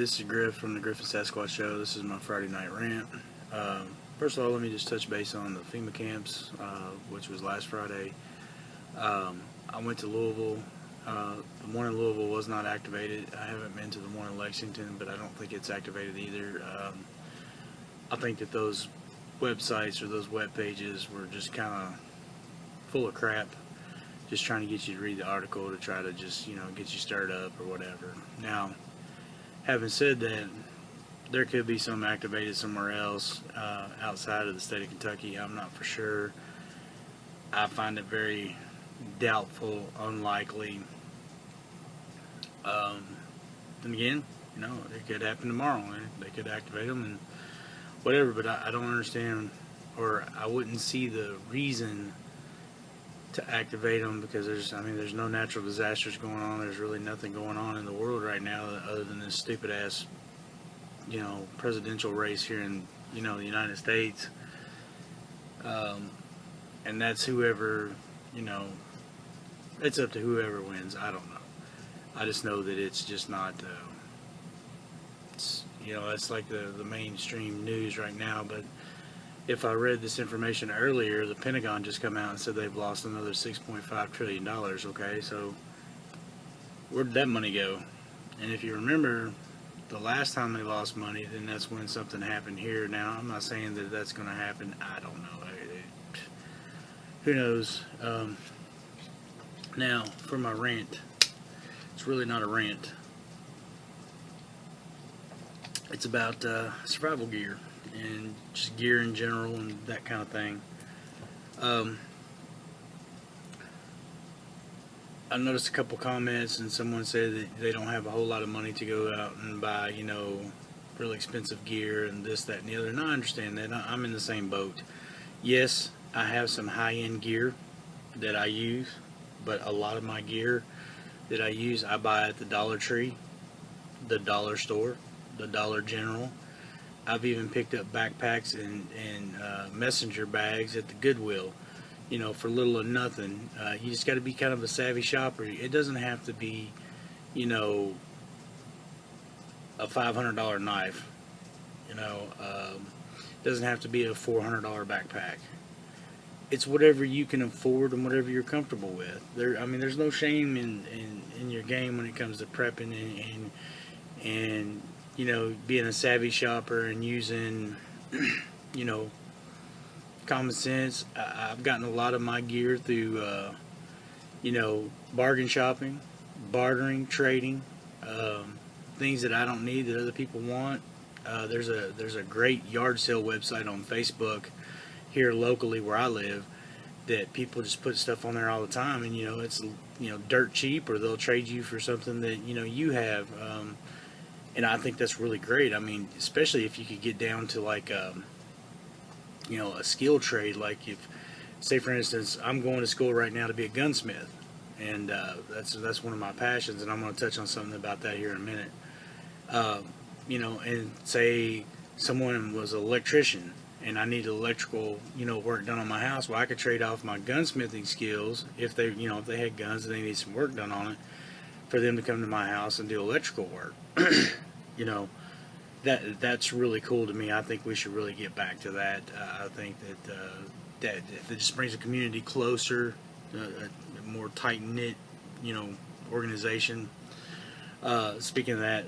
this is Griff from the Griffs and Sasquatch show. This is my Friday night rant. First of all, let me just touch base on the FEMA camps, which was last Friday. I went to Louisville. The one in Louisville was not activated. I haven't been to the one in Lexington, but I don't think it's activated either. I think that those websites or those web pages were just kind of full of crap, just trying to get you to read the article to try to just, get you stirred up or whatever. Now, having said that, there could be some activated somewhere else outside of the state of Kentucky. I'm not for sure. I find it very doubtful, unlikely. Then again, it could happen tomorrow. They could activate them and whatever, but I don't understand, or I wouldn't see the reason to activate them, because there's no natural disasters going on. There's really nothing going on in the world right now other than this stupid ass presidential race here in the United States, and that's whoever, it's up to whoever wins. I don't know. I just know that it's just not it's like the mainstream news right now. But if I read this information earlier, the Pentagon just come out and said they've lost another $6.5 trillion. Okay, so where'd that money go? And if you remember, the last time they lost money, then that's when something happened here. Now, I'm not saying that that's going to happen. I don't know. Who knows? Now, for my rant, it's really not a rant. It's about survival gear and just gear in general and that kind of thing. I noticed a couple comments, and someone said that they don't have a whole lot of money to go out and buy, really expensive gear and this, that, and the other. And I understand that. I'm in the same boat. Yes, I have some high-end gear that I use, but a lot of my gear that I use, I buy at the Dollar Tree, the dollar store, the Dollar General. I've even picked up backpacks and messenger bags at the Goodwill, for little or nothing. You just got to be kind of a savvy shopper. It doesn't have to be, a $500 knife. It doesn't have to be a $400 backpack. It's whatever you can afford and whatever you're comfortable with. There's no shame in your game when it comes to prepping and being a savvy shopper and using, common sense. I've gotten a lot of my gear through, bargain shopping, bartering, trading, things that I don't need that other people want. There's a great yard sale website on Facebook here locally where I live that people just put stuff on there all the time, and it's dirt cheap, or they'll trade you for something that you have, and I think that's really great. Especially if you could get down to like a skill trade. Like, if, say for instance, I'm going to school right now to be a gunsmith, and that's one of my passions, and I'm going to touch on something about that here in a minute. And say someone was an electrician and I need electrical, work done on my house. Well, I could trade off my gunsmithing skills if they had guns and they need some work done on it, for them to come to my house and do electrical work. That's really cool to me. I think we should really get back to that. I think that just brings the community closer, a more tight-knit, organization. Speaking of that,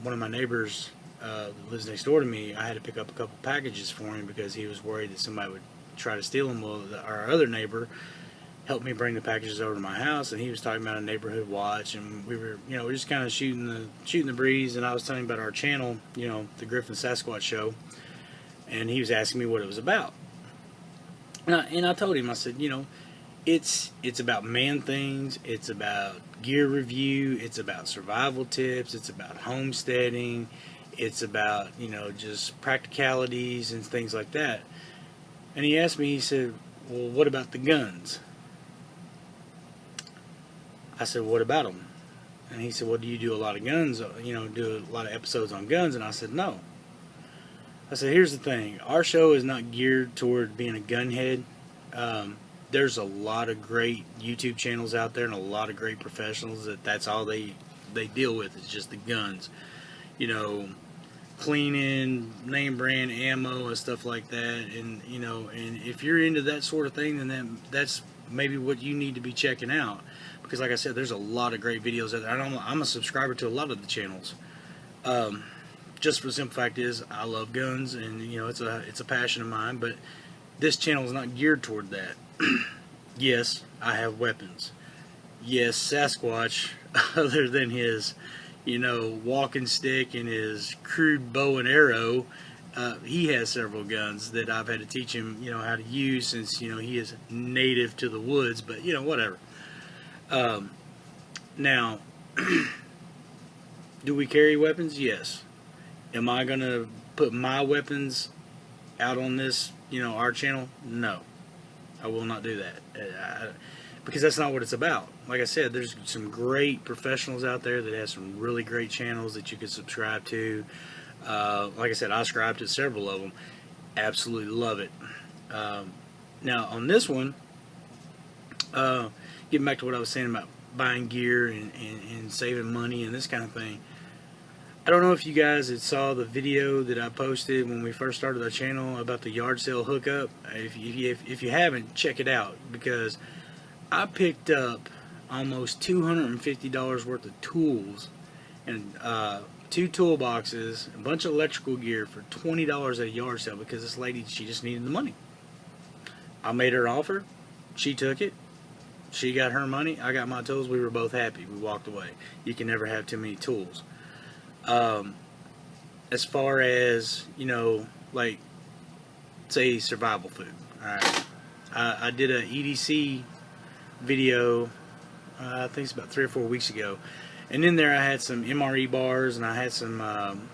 one of my neighbors that lives next door to me, I had to pick up a couple packages for him because he was worried that somebody would try to steal them. Well, our other neighbor helped me bring the packages over to my house, and he was talking about a neighborhood watch, and we were, we're just kind of shooting the breeze, and I was telling him about our channel, the Griffs and Sasquatch show, and he was asking me what it was about. And I told him, I said, it's about man things, it's about gear review, it's about survival tips, it's about homesteading, it's about, just practicalities and things like that. And he asked me, he said, well, what about the guns? I said, what about them? And he said, well, do you do a lot of guns, do a lot of episodes on guns? And I said, no. I said, here's the thing. Our show is not geared toward being a gunhead. There's a lot of great YouTube channels out there and a lot of great professionals that's all they deal with is just the guns. you know, cleaning, name brand ammo and stuff like that. And you know, and if you're into that sort of thing, then that's maybe what you need to be checking out. Because like I said, there's a lot of great videos out there. I'm a subscriber to a lot of the channels. Just for the simple fact is, I love guns, and you know, it's a passion of mine. But this channel is not geared toward that. Yes, I have weapons. Yes, Sasquatch, other than his, you know, walking stick and his crude bow and arrow, he has several guns that I've had to teach him, you know, how to use, since, you know, he is native to the woods. But you know, whatever. Now, do we carry weapons? Yes. Am I gonna put my weapons out on this, you know, our channel? No, I will not do that. Because that's not what it's about. Like I said, there's some great professionals out there that have some really great channels that you can subscribe to. Like I said, I subscribe to several of them. Absolutely love it. Now on this one, getting back to what I was saying about buying gear and saving money and this kind of thing. I don't know if you guys had saw the video that I posted when we first started our channel about the yard sale hookup. If you haven't, check it out, because I picked up almost $250 worth of tools and 2 toolboxes, a bunch of electrical gear for $20 at a yard sale, because this lady, she just needed the money. I made her an offer. She took it. She got her money. I got my tools. We were both happy. We walked away. You can never have too many tools. As far as, you know, like, say survival food. Alright, I did a EDC video, I think it's about 3 or 4 weeks ago, and in there I had some MRE bars, and I had some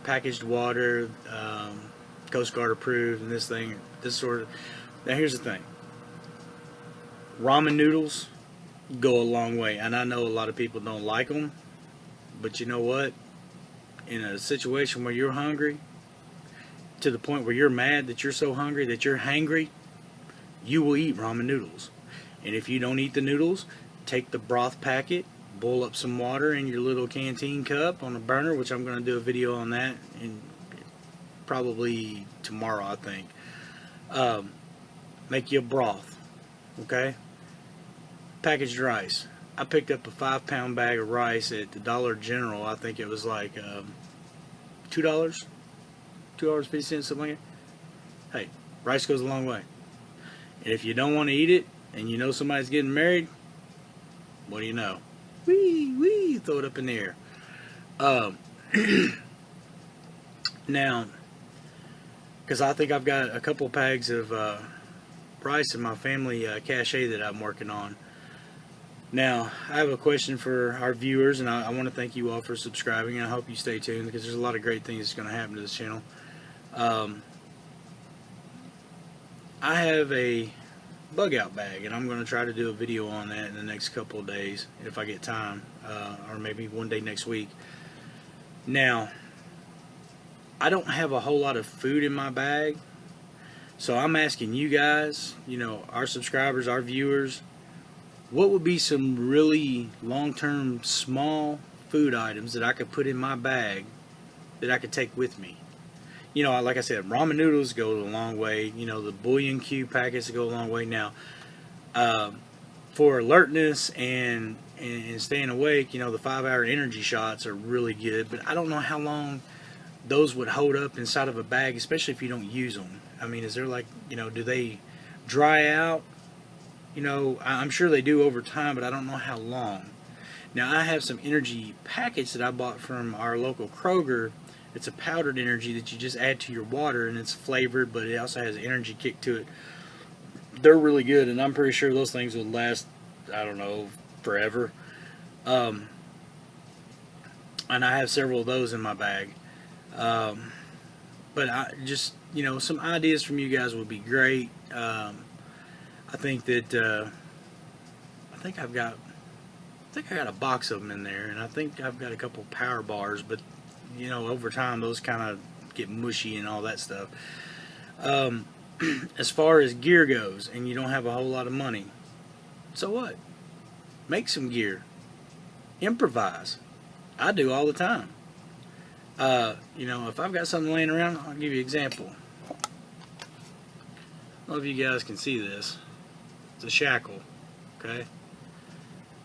packaged water, Coast Guard approved, and this sort of. Now here's the thing, ramen noodles go a long way, and I know a lot of people don't like them, but you know what, in a situation where you're hungry, to the point where you're mad that you're so hungry that you're hangry, you will eat ramen noodles. And if you don't eat the noodles, take the broth packet, boil up some water in your little canteen cup on a burner, which I'm going to do a video on that in probably tomorrow, I think. Make you a broth, okay? Packaged rice. I picked up a 5-pound bag of rice at the Dollar General. I think it was like $2, $2.50, something like that. Hey, rice goes a long way. And if you don't want to eat it, and you know somebody's getting married, what do you know? Wee, throw it up in the air. Now, because I think I've got a couple bags of rice in my family cache that I'm working on. Now, I have a question for our viewers, and I want to thank you all for subscribing, and I hope you stay tuned, because there's a lot of great things that's going to happen to this channel. I have a bug out bag, and I'm going to try to do a video on that in the next couple of days, if I get time, or maybe one day next week. Now, I don't have a whole lot of food in my bag, so I'm asking you guys, you know, our subscribers, our viewers, what would be some really long-term small food items that I could put in my bag that I could take with me? You know, like I said, ramen noodles go a long way. You know, the bouillon cube packets go a long way. Now, for alertness and staying awake, you know, the 5-hour energy shots are really good. But I don't know how long those would hold up inside of a bag, especially if you don't use them. I mean, is there, like, you know, do they dry out? You know, I'm sure they do over time, but I don't know how long. Now, I have some energy packets that I bought from our local Kroger. It's a powdered energy that you just add to your water, and it's flavored, but it also has an energy kick to it. They're really good, and I'm pretty sure those things will last, I don't know, forever. And I have several of those in my bag. But I just, you know, some ideas from you guys would be great. I think that I think I got a box of them in there, and I think I've got a couple power bars, but you know, over time those kind of get mushy and all that stuff. As far as gear goes, and you don't have a whole lot of money, so what? Make some gear. Improvise. I do all the time. You know, if I've got something laying around, I'll give you an example. I don't know if you guys can see this. It's a shackle, okay?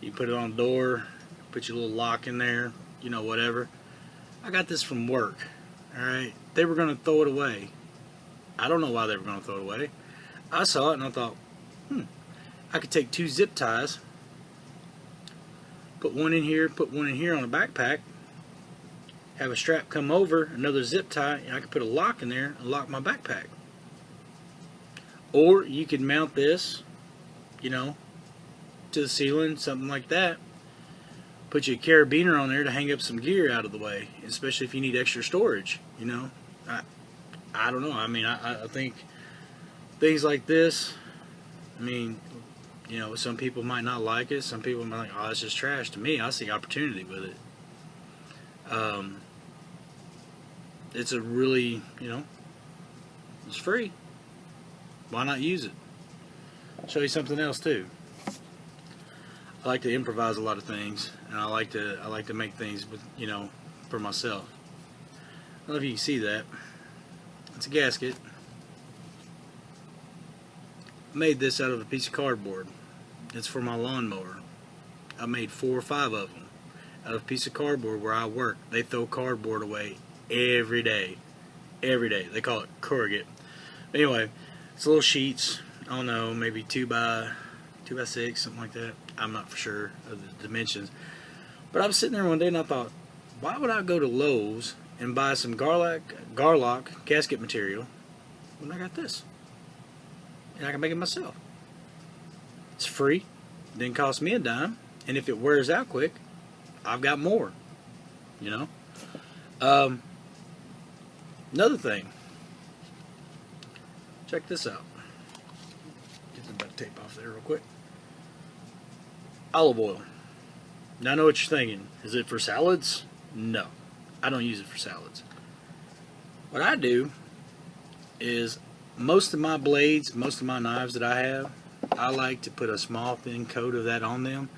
You put it on the door, put your little lock in there, you know, whatever. I got this from work, alright? They were going to throw it away. I don't know why they were going to throw it away. I saw it and I thought, I could take 2 zip ties, put one in here on a backpack, have a strap come over, another zip tie, and I could put a lock in there and lock my backpack. Or you could mount this, you know, to the ceiling, something like that. Put your carabiner on there to hang up some gear out of the way, especially if you need extra storage, you know. I don't know. I mean, I think things like this, I mean, you know, some people might not like it. Some people might like, oh, it's just trash. To me, I see opportunity with it. It's a really, you know, it's free. Why not use it? I'll show you something else too. I like to improvise a lot of things, and I like to make things with, you know, for myself. I don't know if you can see that. It's a gasket. I made this out of a piece of cardboard. It's for my lawnmower. I made 4 or 5 of them out of a piece of cardboard where I work. They throw cardboard away every day. Every day. They call it corrugate. Anyway, it's little sheets. I don't know, maybe 2 by 6, something like that. I'm not for sure of the dimensions. But I was sitting there one day and I thought, why would I go to Lowe's and buy some Garlock gasket material when I got this? And I can make it myself. It's free. It didn't cost me a dime. And if it wears out quick, I've got more. You know? Another thing. Check this out. Get the duct tape off there real quick. Olive oil. Now I know what you're thinking. Is it for salads? No. I don't use it for salads. What I do is most of my blades, most of my knives that I have, I like to put a small thin coat of that on them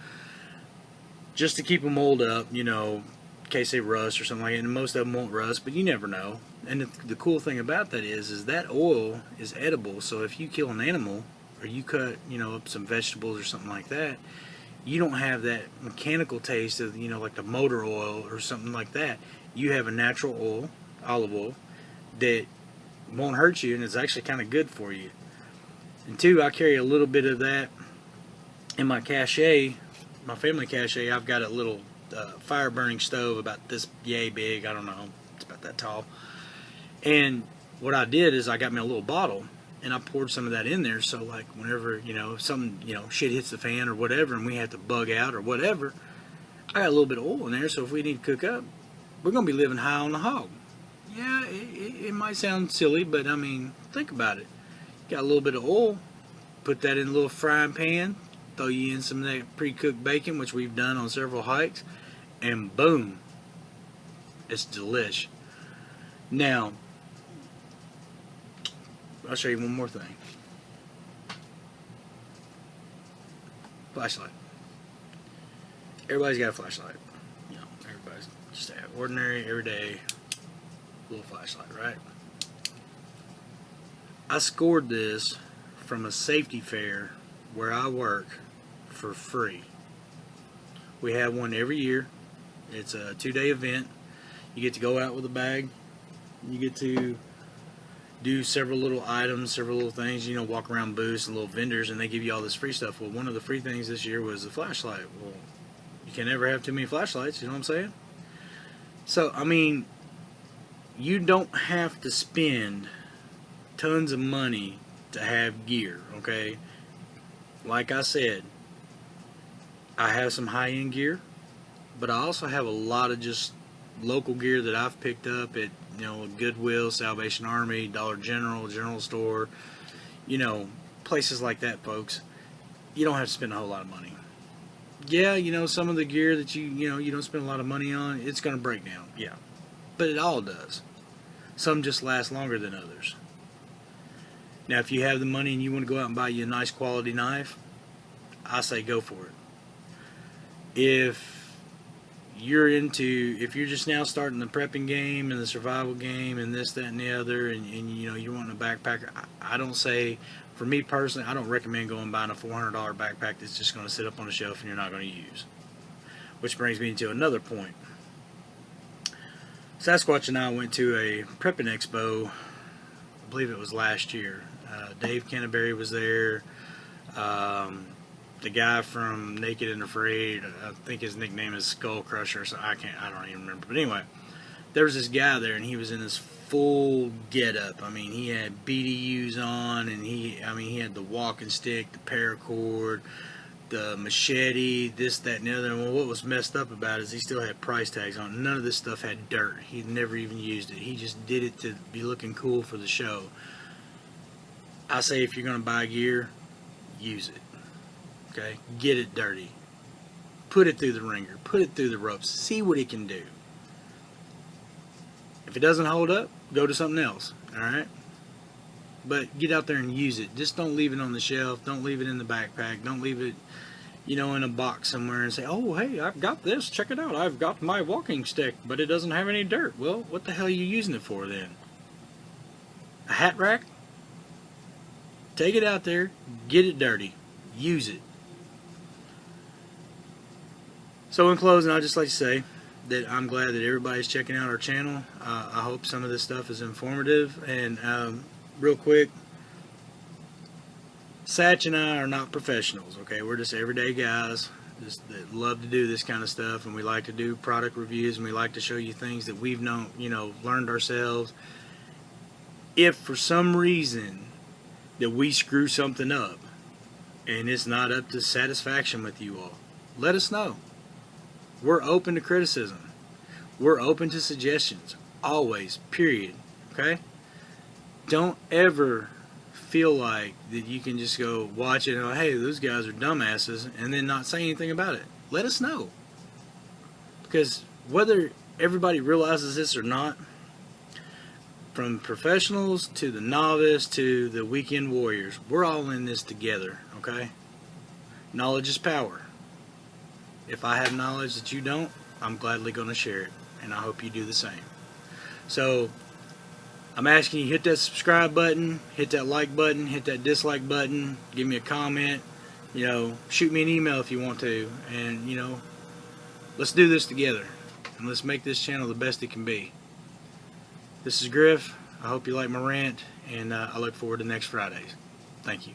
just to keep them oiled up, you know, in case they rust or something like that. And most of them won't rust, but you never know. And the cool thing about that is that oil is edible. So if you kill an animal or you cut, you know, up some vegetables or something like that, you don't have that mechanical taste of, you know, like the motor oil or something like that. You have a natural oil, olive oil, that won't hurt you and it's actually kind of good for you. And 2, I carry a little bit of that in my cache, my family cache. I've got a little fire burning stove about this yay big, I don't know, it's about that tall. And what I did is I got me a little bottle and I poured some of that in there, so like whenever, you know, if something, you know, shit hits the fan or whatever and we have to bug out or whatever, I got a little bit of oil in there, so if we need to cook up, we're going to be living high on the hog. Yeah, it might sound silly, but I mean, think about it. Got a little bit of oil, put that in a little frying pan, throw you in some of that pre-cooked bacon, which we've done on several hikes, and boom, it's delish. Now, I'll show you one more thing. Flashlight. Everybody's got a flashlight. You know, everybody's just an ordinary, everyday little flashlight, right? I scored this from a safety fair where I work for free. We have one every year. It's a 2-day event. You get to go out with a bag. You get to do several little items, several little things, you know, walk around booths and little vendors, and they give you all this free stuff. Well, one of the free things this year was the flashlight. Well, you can never have too many flashlights, you know what I'm saying? So, I mean, you don't have to spend tons of money to have gear, okay? Like I said, I have some high-end gear, but I also have a lot of just local gear that I've picked up at, you know, Goodwill, Salvation Army, Dollar General, General Store, you know, places like that, folks. You don't have to spend a whole lot of money. Yeah, you know, some of the gear that you know, you don't spend a lot of money on, it's going to break down, yeah. But it all does. Some just last longer than others. Now, if you have the money and you want to go out and buy you a nice quality knife, I say go for it. If if you're just now starting the prepping game and the survival game and this, that, and the other, and you know, you're wanting a backpack, I don't say, for me personally, I don't recommend going buying a $400 backpack that's just going to sit up on the shelf and you're not going to use. Which brings me to another point. Sasquatch and I went to a prepping expo, I believe it was last year. Dave Canterbury was there. The guy from Naked and Afraid, I think his nickname is Skull Crusher, so I don't even remember. But anyway, there was this guy there, and he was in his full get-up. I mean, he had BDUs on, and he had the walking stick, the paracord, the machete, this, that, and the other. And well, what was messed up about it is he still had price tags on. None of this stuff had dirt. He'd never even used it. He just did it to be looking cool for the show. I say if you're going to buy gear, use it. Okay? Get it dirty. Put it through the ringer. Put it through the ropes. See what it can do. If it doesn't hold up, go to something else. Alright? But get out there and use it. Just don't leave it on the shelf. Don't leave it in the backpack. Don't leave it, you know, in a box somewhere and say, oh, hey, I've got this. Check it out. I've got my walking stick, but it doesn't have any dirt. Well, what the hell are you using it for then? A hat rack? Take it out there. Get it dirty. Use it. So in closing, I'd just like to say that I'm glad that everybody's checking out our channel. I hope some of this stuff is informative. And real quick, Satch and I are not professionals, okay? We're just everyday guys that love to do this kind of stuff, and we like to do product reviews, and we like to show you things that we've learned ourselves. If for some reason that we screw something up and it's not up to satisfaction with you all, let us know. We're open to criticism. We're open to suggestions. Always. Period. Okay? Don't ever feel like that you can just go watch it and go, hey, those guys are dumbasses, and then not say anything about it. Let us know. Because whether everybody realizes this or not, from professionals to the novice to the weekend warriors, we're all in this together, okay? Knowledge is power. If I have knowledge that you don't, I'm gladly going to share it, and I hope you do the same. So I'm asking you, hit that subscribe button, hit that like button, hit that dislike button, give me a comment, shoot me an email if you want to, and let's do this together, and let's make this channel the best it can be. This is Griff. I hope you like my rant, and I look forward to next Fridays. Thank you.